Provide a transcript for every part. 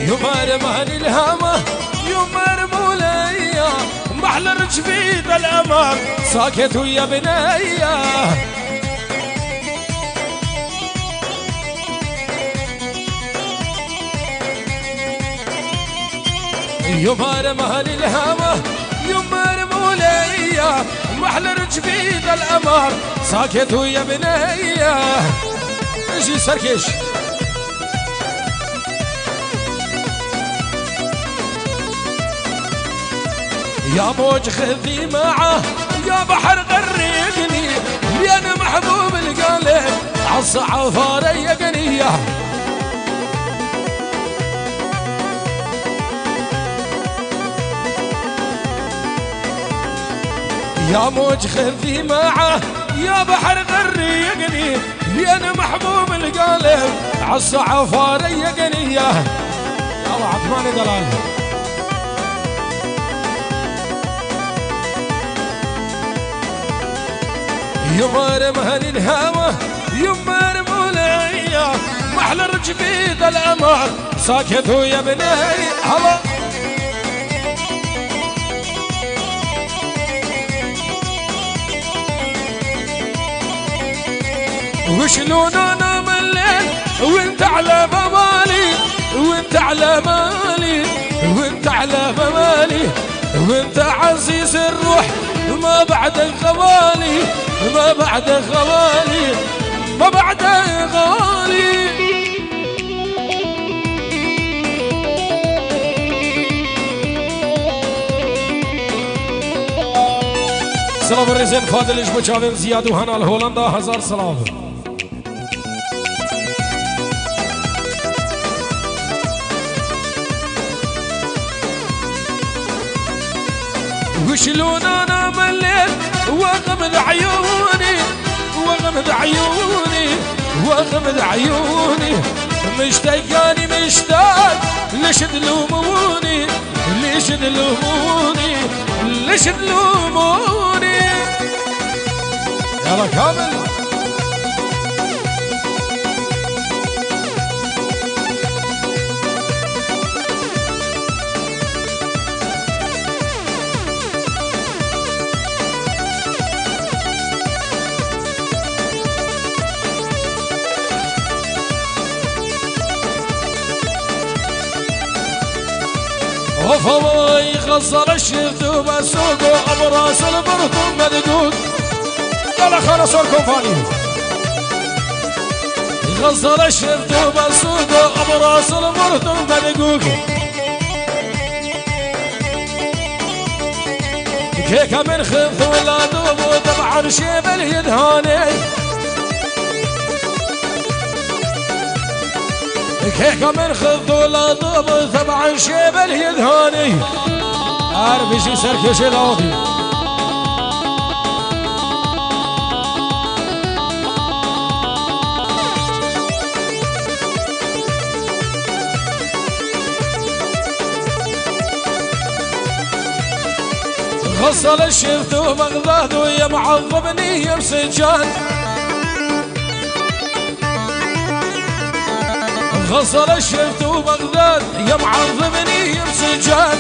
يمر مهني الهامة يمر مولية محلى رجفيد الأمر ساكت ويا بنية يمر مهني الهامة يمر مولية محلى رجفيد الأمر ساكت ويا بنية اجي سركش يا موج خذي معه يا بحر غرقني لي انا محبوب القلب عالصعفار يقنيه يا موج خذي معه يا بحر غرقني لي انا محبوب القلب عالصعفار يقنيه الله عثمان دلال يمر مهني الهوى يمر مولية محلى رجفيد الأمر ساكت يا بني هلا وشلون انا من الليل وانت على بمالي وانت على بالي وانت على بمالي وانت عزيز الروح ما بعدك غوالي ما بعدك غوالي ما بعدك غالي سلام الرزين فاضل اجبو چاوين زياد وهنا الهولندا 1000 سلام وشلون انا مليت واغمض عيوني واغمض عيوني واغمض عيوني مشتاقاني مشتاق ليش تلوموني ليش تلوموني ليش تلوموني يلا كامل وفضي خزر الشفت وبسوق وابراس البرطم مدقوق يلا خلاص الكوفاني خزر الشفت وبسوق وابراس البرطم مدقوق كيكه من خذ ولا دوب وطبعا شيب اليد هاني كيكه من خذ ولا ضب طبعا شيب اليد هاني عارف يجي سركش العودي غسل الشفت وبغداد ويا معظمني بسجاد غسل الشفت وبغداد يا معظمني بسجاد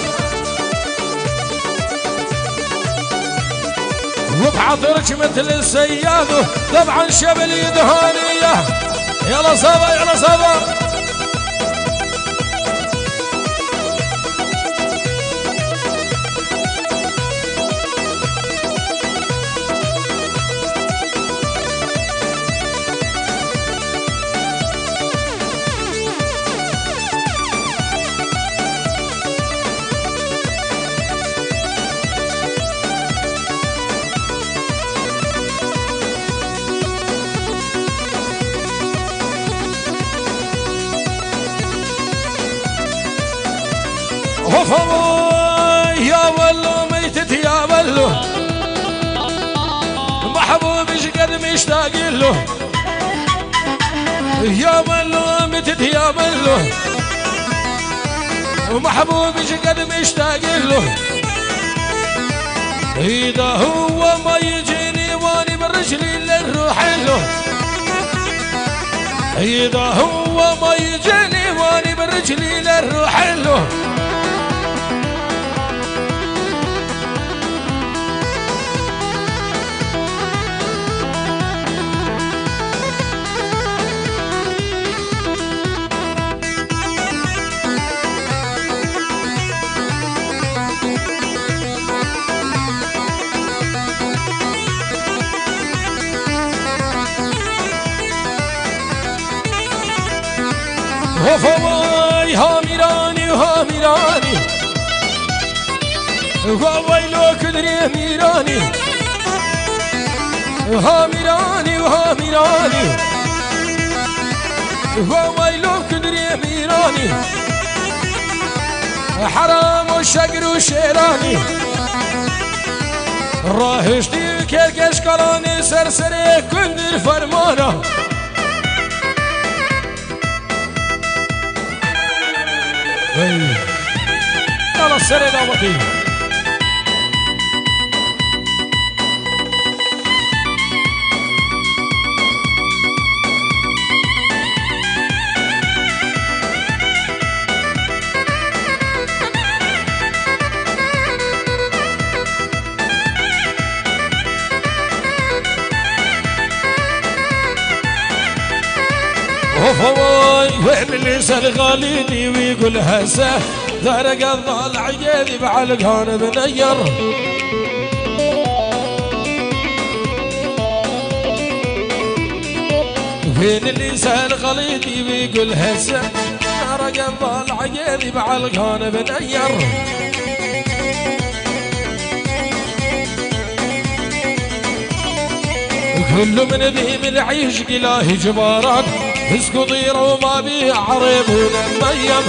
وبعطرك مثل السياد طبعا شبل يدهانية يلا صبا يلا صبا يا ولو ميتت يا ولو محبوبش قد مشتاق له يا ولو ميتت يا ولو محبوبش قد مشتاق له إذا هو ما يجيني واني برجلي للروح له إذا هو ما يجيني واني برجلي رجلي للروح له وفواي هاميراني وهاميراني وويلو كدري ميراني هاميراني وهاميراني وويلو كدري ميراني حرام وشقر وشيراني راهشتي كركش قراني سرسري كندر فرمانه يلا السري دعوتي وفواي وين اللي سال غاليني ويقول هسه ذرق الضال عيالي بعلقان بنير وين اللي سال غاليني ويقول هسه ذرق الضال عيالي بعلقان بنير كل من ذي من عيش إلهي جبارات اسكو ضيره وما بيه عريب ونميم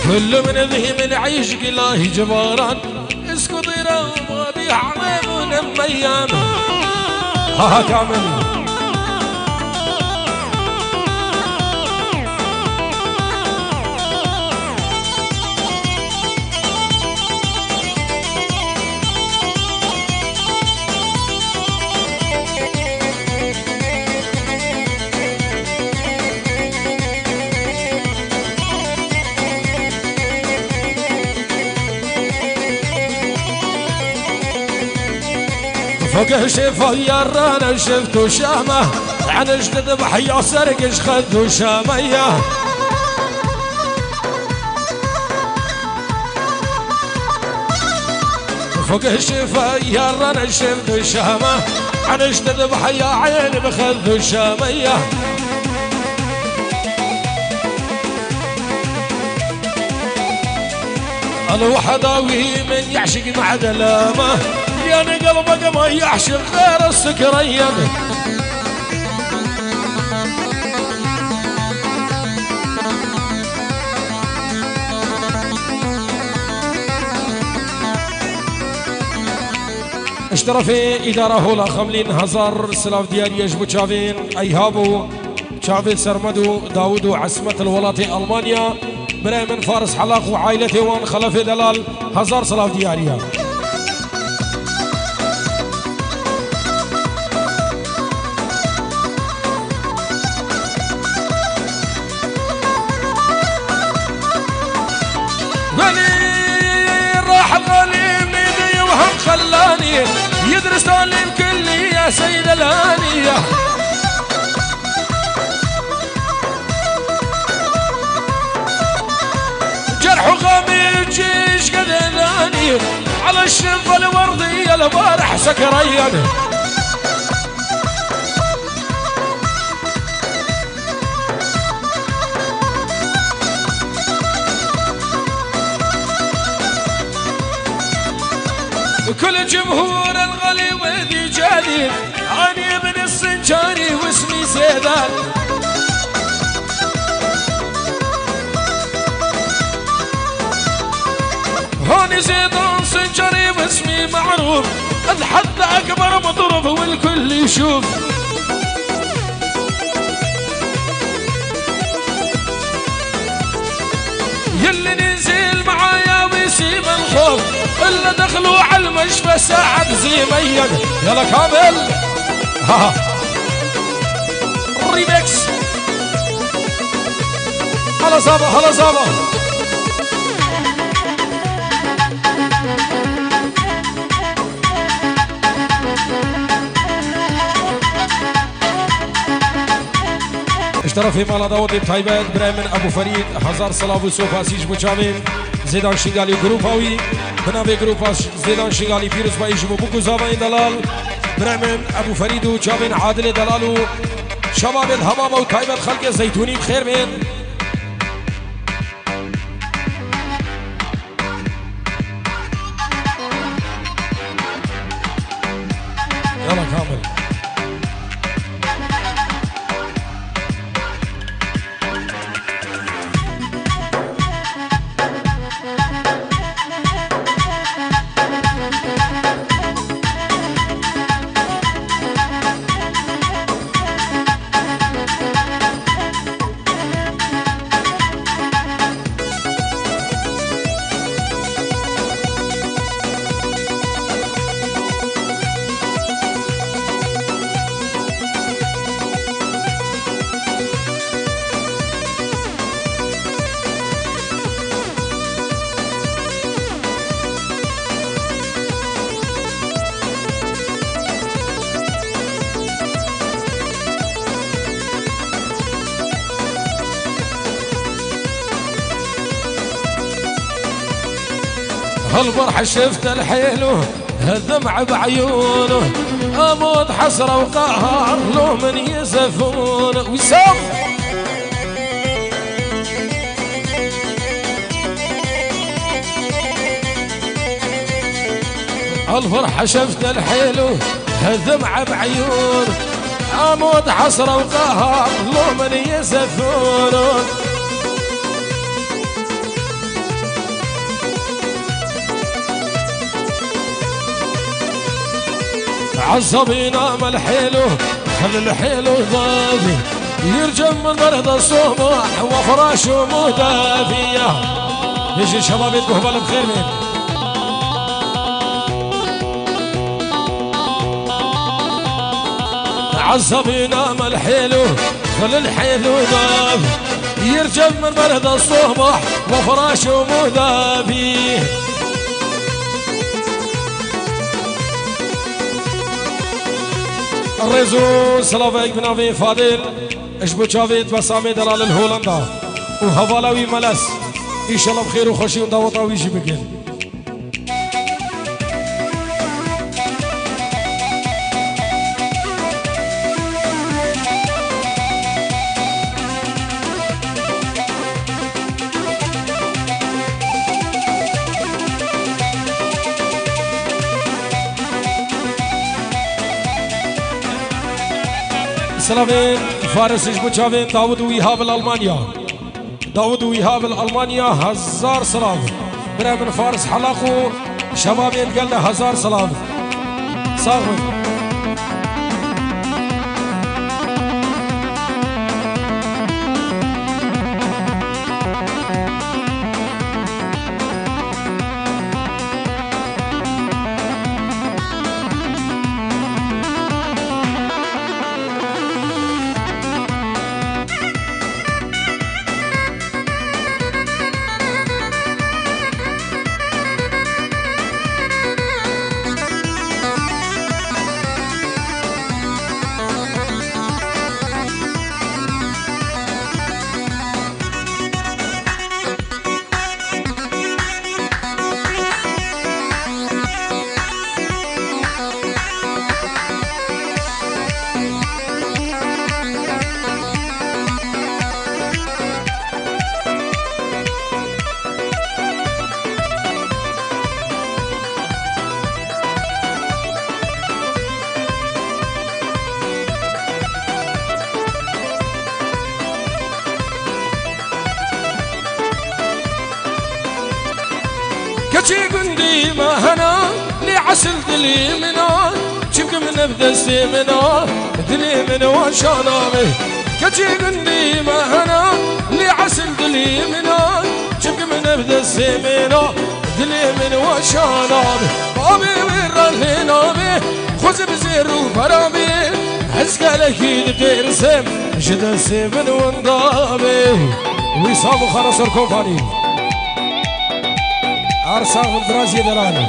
كل من ذي من عيش إلهي جبارات اسكو ضيره وما بيه عريب ونميم ها كامل فوق شفا يرانا شفتو شامه عن جدد بحيا سرقش خذو شاميه فوق شفا يرانا شفتو شامه عن جدد بحيا عين بخذو شاميه الوحداوي من يعشق مع دلامه يعني قلبك ما يعشق غير السكرين اشترى في إدارة هولا خملين هزار سلاف ديار يجبو تشافين أيهابو تشافين سرمدو داودو عاصمة الولايات ألمانيا براي من فارس حلاق وعائلته وان خلف دلال هزار سلاف دياريا خلاني يدرس تعليم كلي يا سيد الهانية جرح وغامي الجيش قد اناني على الشنطة الوردية البارح سكرين كل جمهور الغلي وذي جالي اني ابن السنجاري واسمي زيدان هوني زيدان سنجاري واسمي معروف الحد اكبر مضروب والكل يشوف يلي ننزل معايا ويسيب الخوف إلا دخلوا على المشفى ساعد زي ميق يلا كامل ها الريمكس هلا زابا هلا زابا اشترى في مالا داود بتايبات برامن ابو فريد هزار صلاة وسوفا سيج بوچاوين زيدان شنغالي جروباوي بنابي جروباش زيدان شنغالي فيروس بايج بوكو زاوين دلال برامن ابو فريد وچاوين عادل دلالو شباب الهمام وتايبات خلق الزيتوني بخير من يلا كامل هالبرح شفت الحيلو الدمع بعيونه اموت حسره وقهر لو من يزفون وسام هالفرحه شفت الحيلو الدمع بعيونه اموت حسره وقهر لو من يزفون عصبينا ما الحيلو خلي الحيلو ضافي يرجم من برد الصبح وفراشه مدافية يجي شباب يدقوا بخير من عصبينا ما الحيلو خلي الحيلو ضافي يرجم من برد الصبح وفراشه مدافي الرزو سلافيك بنافي فاضل اشبو شافيت بسامي دلال الهولندا وهوالاوي ملس ان شاء الله بخير وخوشي ودعوة ويجي بكين سلامين فارس بوچاوين داود ويهاب الألمانيا داود ويهاب الألمانيا 1000 سلام برا من فارس حلاقو شبابين قلنا 1000 سلام صاغر كشي قندي ما هنا لي عسل دلي منا شبك من بدسي منا دلي من وشانامي كشي قندي ما هنا لي عسل دلي منا شبك من بدسي منا دلي من وشانامي بابي ويرالي نامي خوز بزير وفرامي هزك لكي ترسم جدا سيبن وانضابي ويصاب وخرص الكومباني عرسان من درازي دلالة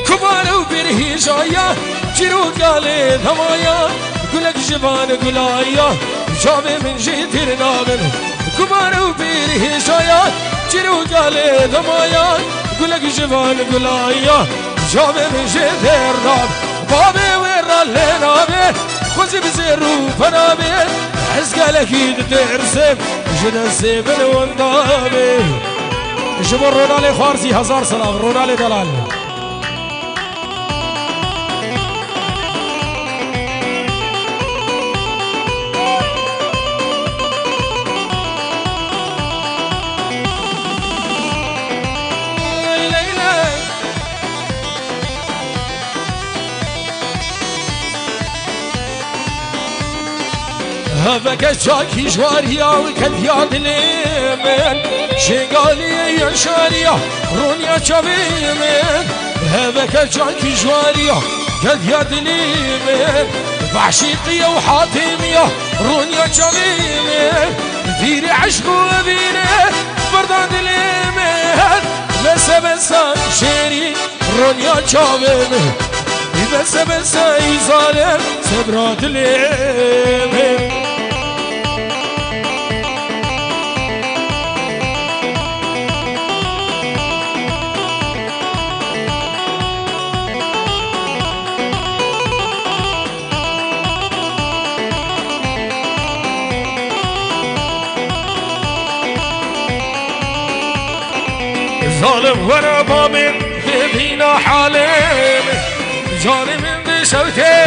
كبارو بيرهي جايا جيرو قالي ثمايا قولك جبان قلايا جابي من جيتر نابن كبارو بيرهي جايا جيرو قالي ثمايا قولك جبان قلايا جابي من جيتر نابن بابي ويرا اللي نابن خوزي بزيرو فنابن حزقالك يدرسم جدا سيبن واندابي جبر رونالي خوارزي 1000 سلام رونالي دلال هذاك شاكي جواريا وكدياد ليمن شيقالي يا شاريا رونيا شبيمن هذاك شاكي جواريا كدياد ليمن بعشيقية وحاتمية رونيا شبيمن ذيري عشق وذيري بردان ليمن بس شيري رونيا شبيمن بس يظالم سبرات ليمن ظالم ورا بابن بينا حالم جاني من بشوتي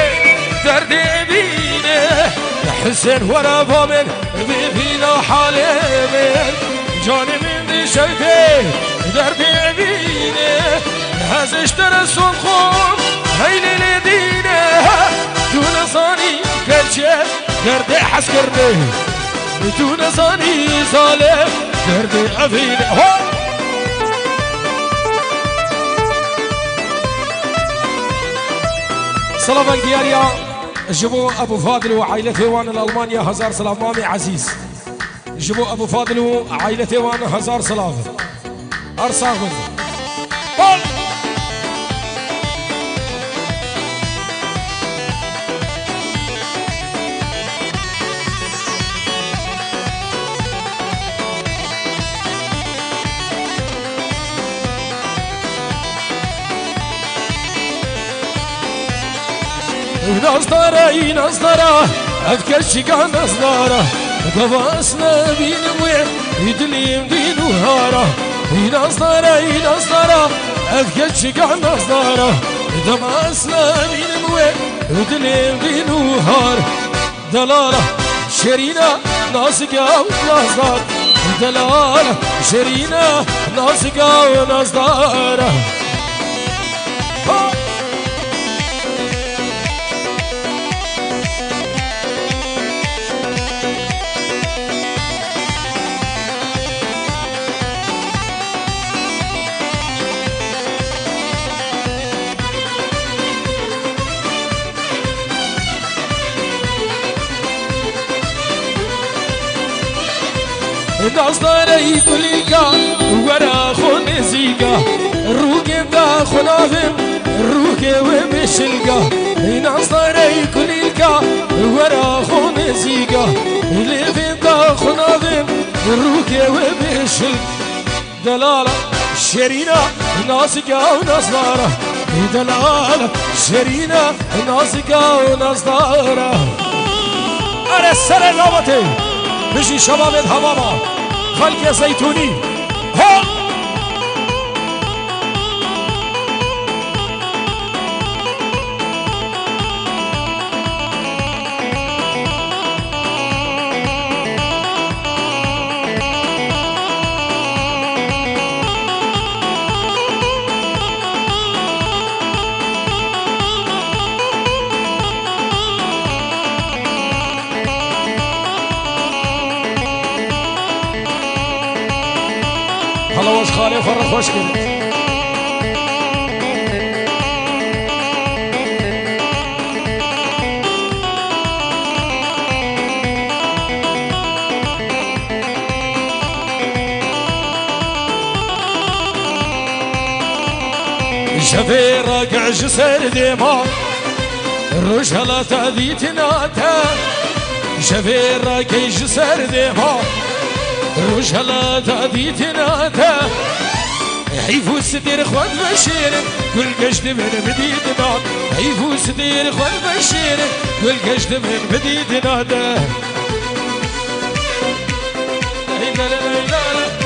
درد بينه حسن ورا بابن بينا حالم جاني من بشوتي درد بينه هزش ترسون خوم هيلي لدينه دون صاني كرشه درد حس کرده دون صاني ظالم درد ابينه سلام دياريا جبو ابو فاضل وعائلته وانا الالمانيا 1000 سلام مامي عزيز جبو ابو فاضل وعائلته وانا 1000 سلام ارساغ من نصدره أذكر شكا نصدره قفاصنا بينموي يدليم دينو هاره نصدره أذكر شكا نصدره قفاصنا بينموي يدليم دينو هاره دلالة شرينا ناسقا ونصدار دلالة شرينا ناسقا ونصداره نصدري كليكا ورا خون زيكا روكي دا خنافم روكي ومشلكا نصدري كليكا ورا خون زيكا لفين دا خنافم روكي ومشل دلالة شرينا ناسكا ونصدارة دلالة شرينا ناسكا ونصدارة أنا السنة نوبتي بشي شباب الهمامة خلق زيتوني ها خالي فرخ وشكل شفي راقع جسر ديما الرجلة تاذي تناتا شفي راقع جسر ديما الرجلة تاذي تناتا حيفو ستير خوان بشير كل قشت من بديدنا حيفو ستير خوان بشير كل قشت من بديدنا ده لا لا لا لا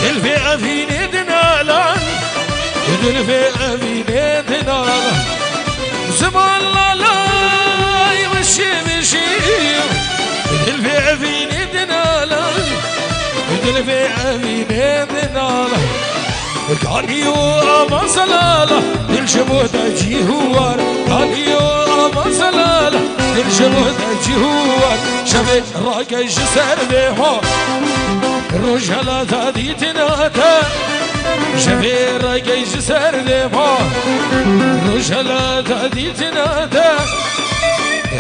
دل في أفيني دنالان دل في أفيني دنالان زمان لا لا يمشي مشي دل في أفيني دنالان دل في أفيني دنالان كان يوم سلالة دل شبه تجي هوار كان يوم سلالة دل شبه تجي هوار شبه راقي جسر بيهو الرجلة تادي تناتا شفير راقي جسر بيهو الرجلة تادي تناتا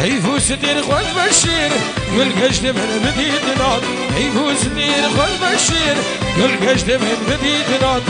عيفو ستير خوان بشير قل قشت من بديتنا عيفو ستير خوان بشير قل قشت من بديتنا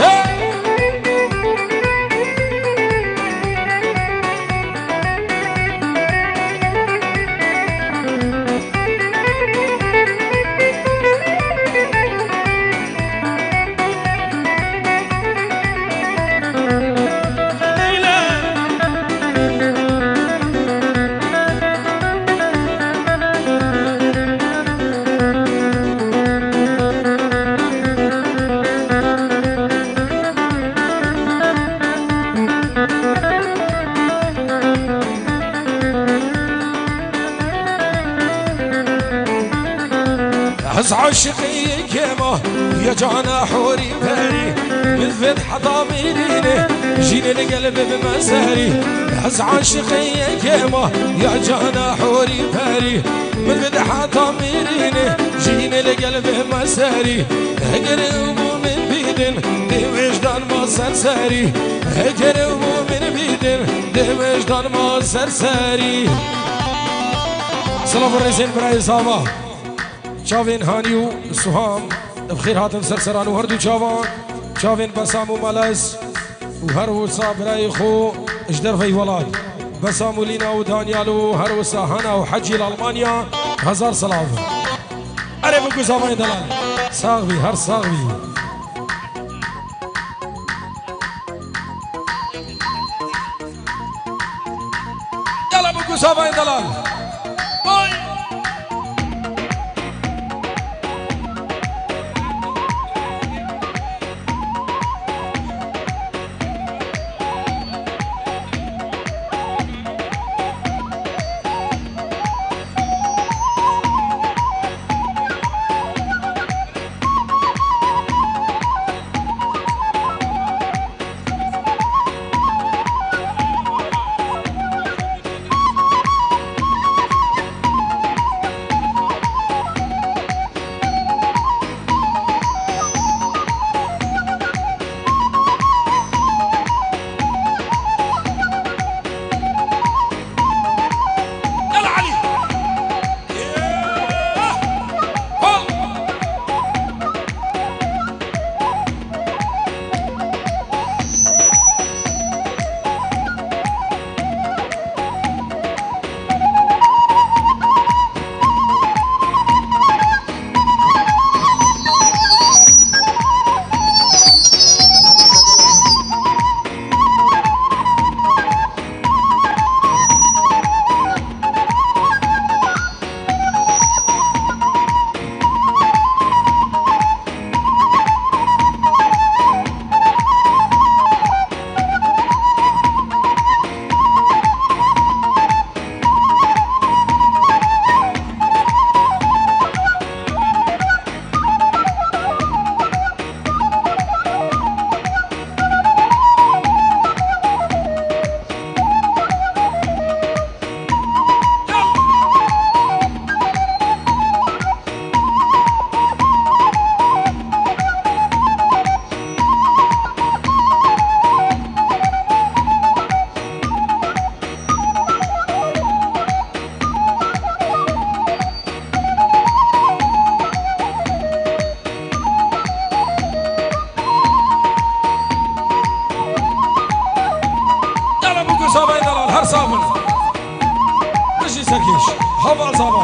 عز عاشقي كيما يا جانا حوري باري من فتح ضميريني جيني القلب بمساري عز عاشقي كيما يا جانا حوري باري من فتح ضميريني جيني القلب بمساري اقربوا من بيدن دي وجدان ما سرساري اقربوا من بيدن دي وجدان ما سرساري سلام الرئيسين براي ساما شافين هانيو سهام بخير هاتم سرسران وهردو شافان شافين بسامو ملاس وهرو صابراي خو اجدر في ولاد بسامو لينا ودانيالو هرو ساهانا وحجي لألمانيا هزار سلاف عرفكو سامي دلال ساغبي هر ساغبي يلا بكو سامي دلال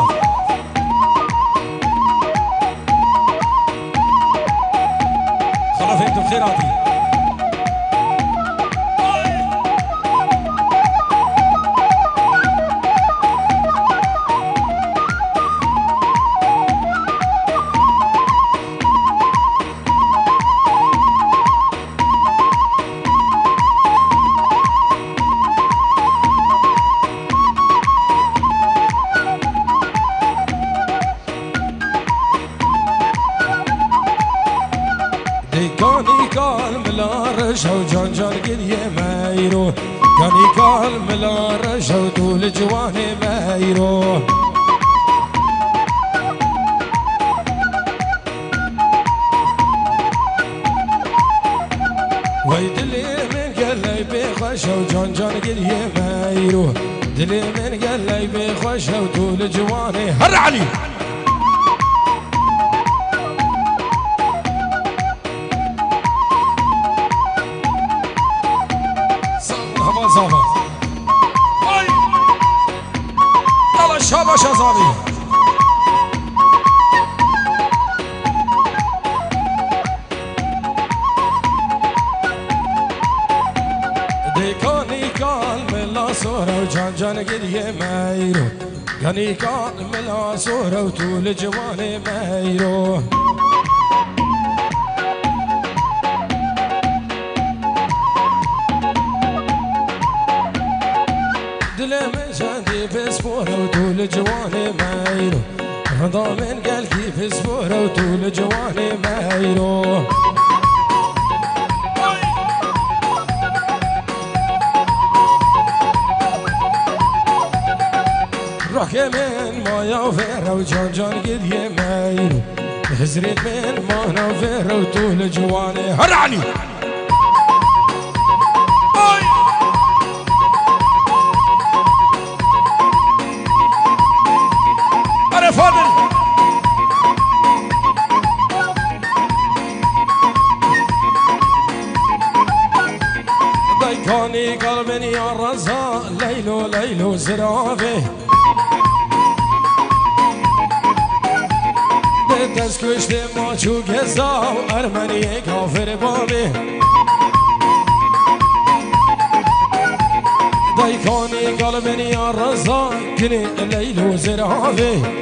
صافا خلاص انتم بخيراتي كاني كالملا رجو جان جان قديه مايرو كاني كالملا رجو طول جواني مايرو ويدلي من قلي بخشو جان جان قديه مايرو دلي من قلي بخشو طول جواني هر علي صافا اي يلا شاباش يا صاحبي ديكاني كان ملا صورة وجان جان قديه مايرو كاني كان ملا صورة وطول جواني مايرو من جاندي في سبورة وطول جواني مايرو رضا من قلبي في سبورة وطول جواني مايرو روحي من مايا وفيرة وجان جان قديه مايرو هزريت من مانا وفيرة وطول جواني هرعني فاضل ضيكاني قلبي يا رزا ليلو ليلو زرافي دست کشت ما چو گزا ارمنی کافر بابی ضيكاني قلبي يا رزا كني ليلو زرافي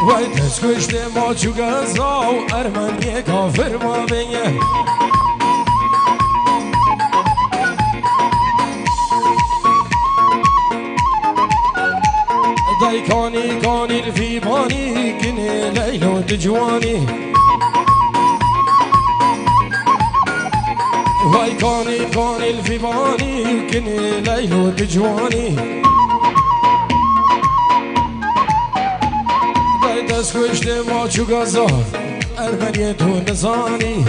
وای دست کشت ما چو گزا و ارمنی کافر ما بینه دایکانی کانی الفیبانی کنه لیلو دجوانی وای کانی کانی الفیبانی کنه لیلو دجوانی دست کشت ما چو گزا ارمنی تو نزانی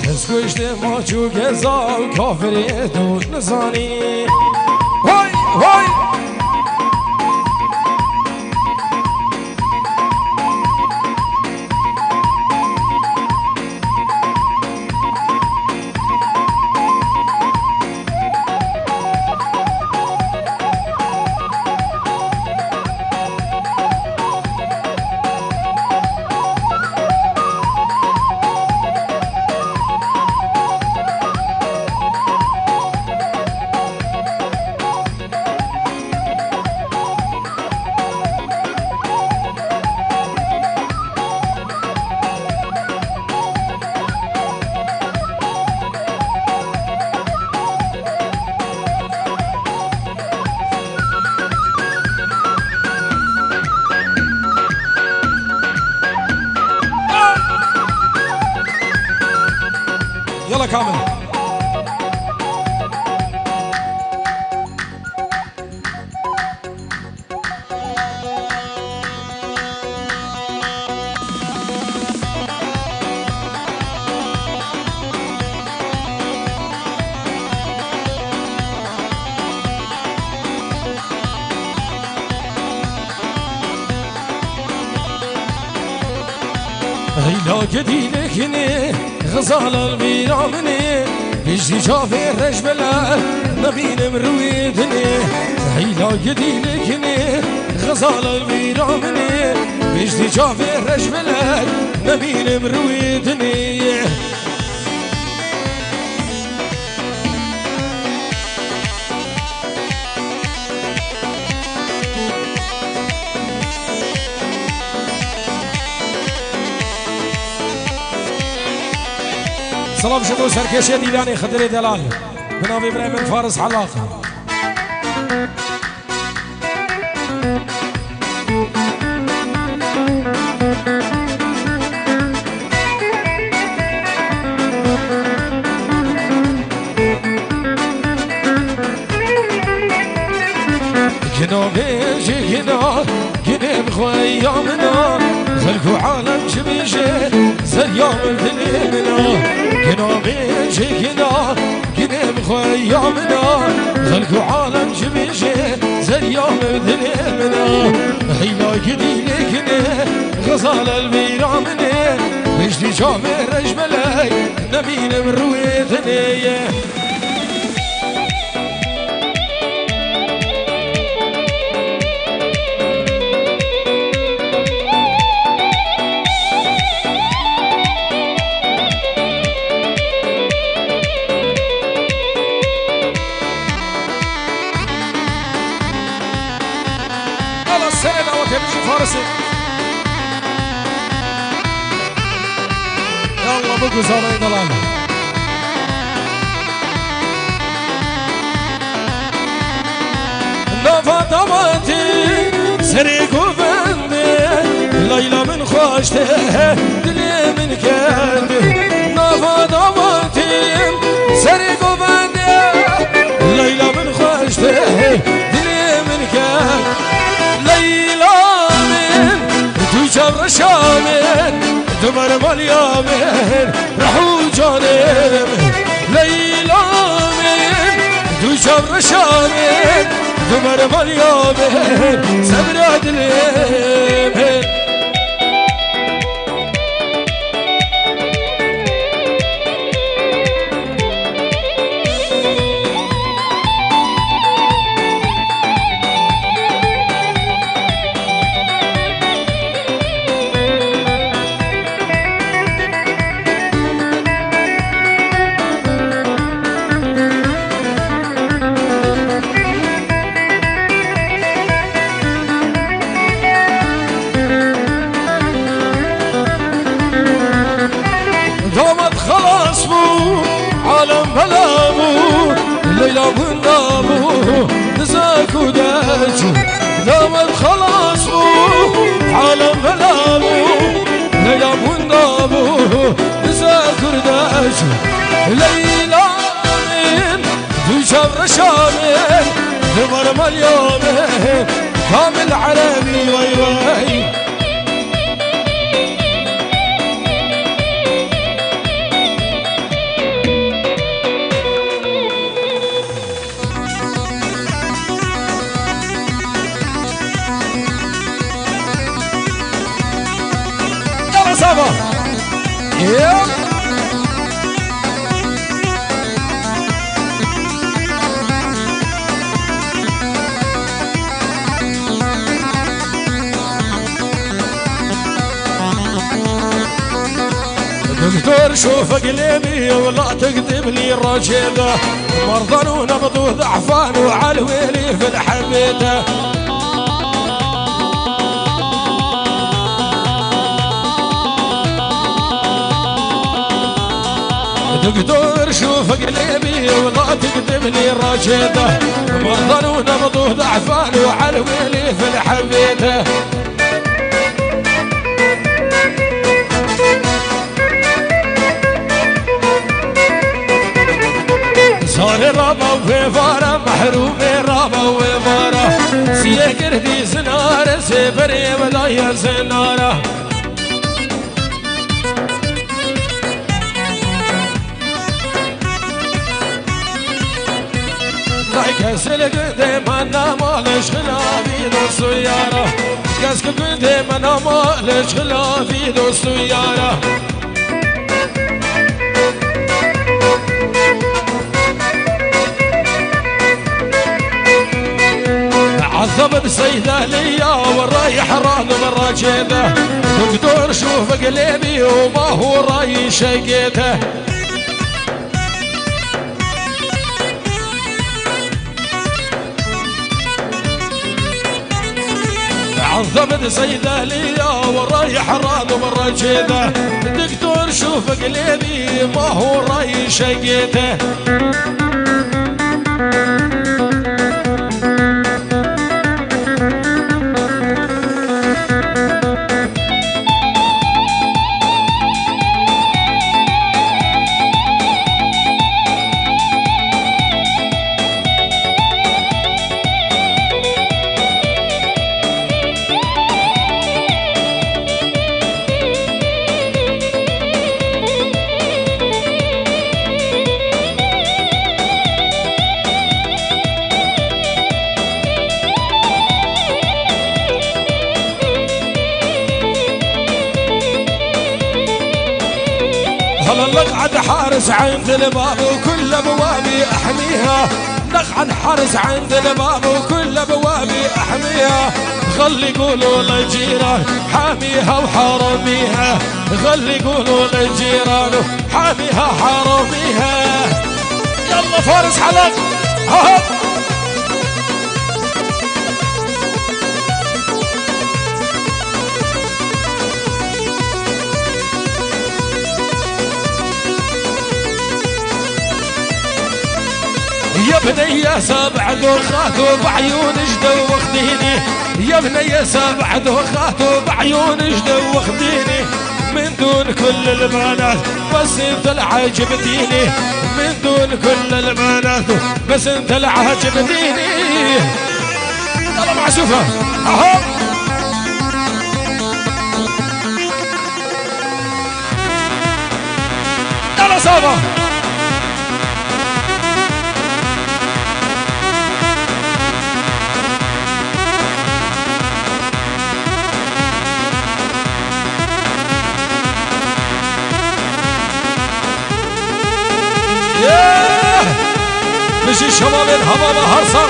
دست کشت ما چو گزا کافری تو نزانی وای وای يلا كامل هيلا قدي لكني غزال الميرامني بيجي جافي رجبلا نبين مرويدني هيلا قديلكني غزال الويرامني بيجي جافي رجبلا نبين مرويدني سلام شدو سركشي ديلاني خدري دلال بناوي ابراهيم فارس حلاقه جنا بيجي جنا جنا بخويا منا خلقوا عالم شبيجي زريام الدنيا جنا بيجي جنا جنا بخويا منا خلقوا عالم شبيجي زريام الدنيا هيلا قدي لكني غزال البيرامني بجدي جامي رجملي نبيل من رويتني فارسي يلا بقوا زارين دلال لفاطمتي سريق وفندي ليلى من خوشته دلي من كردي لفاطمتي سريق وفندي ليلى من خوشته دلي من كردي جبر شامل دمر مليامل رحو جانب ليلى من دو جبر شامل دمر مليامل صبر عدلم ليلى بنابو نزاكو داجو دامت خلاص بو عالم بلابو ليلى بنابو نزاكو داجو ليلى من دو شبر شامل دمر مليومين كامل عربي وي وي دكتور شوف قلبي ولا تكذب لي الرجيده مرضى ونبض وضعفان وعلى ويلي في الحبيته دكتور شوف قلبي ولا تكذب لي الرجيده مرضى ونبض وضعفان وعلى ويلي في الحبيته صار رابا وفارا محروم رابا وفارا سيكردي زنار سيبري ولايا زنارا كسل قدام انا مالش خلافي دوست يارا كسل قدام انا مالش خلافي دوست يارا عالثبت صيده ليا والرايح راد مرة جيده دكتور شوف قلبي وما هو راي شقيته عالثبت صيده ليا والرايح راد مرة جيده دكتور شوف قلبي ما هو راي شقيته نقعد حارس عند الباب وكل ابوابي احميها نقعد حارس عند الباب وكل ابوابي احميها خلي يقولوا للجيران حاميها وحرميها خلي يقولوا للجيران حاميها حرميها يلا فارس حلق يا بني يا سبع دوخات وبعيون جدوختيني يا بني يا سبع دوخات وبعيون جدوختيني من دون كل البنات بس انت العجبتيني من دون كل البنات بس انت العجبتيني يلا معسوفة اهو يلا صابة مش الشباب الهبابة هرصان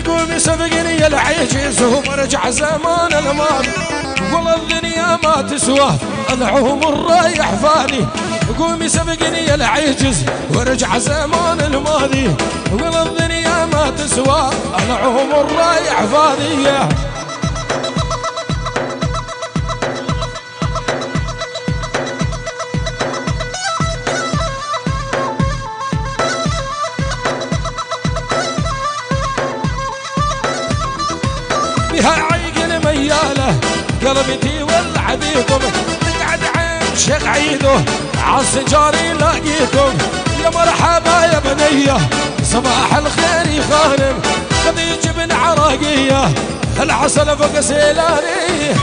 قومي سبقني العجز ومرجع زمان الماضي والله الدنيا ما تسوى العمر رايح فاني قومي سبقني العجز ورجع زمان الماضي والله الدنيا ما تسوى العمر رايح فاني بها عيقل مياله قلبتي والع بيكم نقعد عين شيخ عيده عالسجار يلاقيكم يا مرحبا يا بنيه صباح الخير يا خانم خديج بن عراقيه العسل فوق سيلاني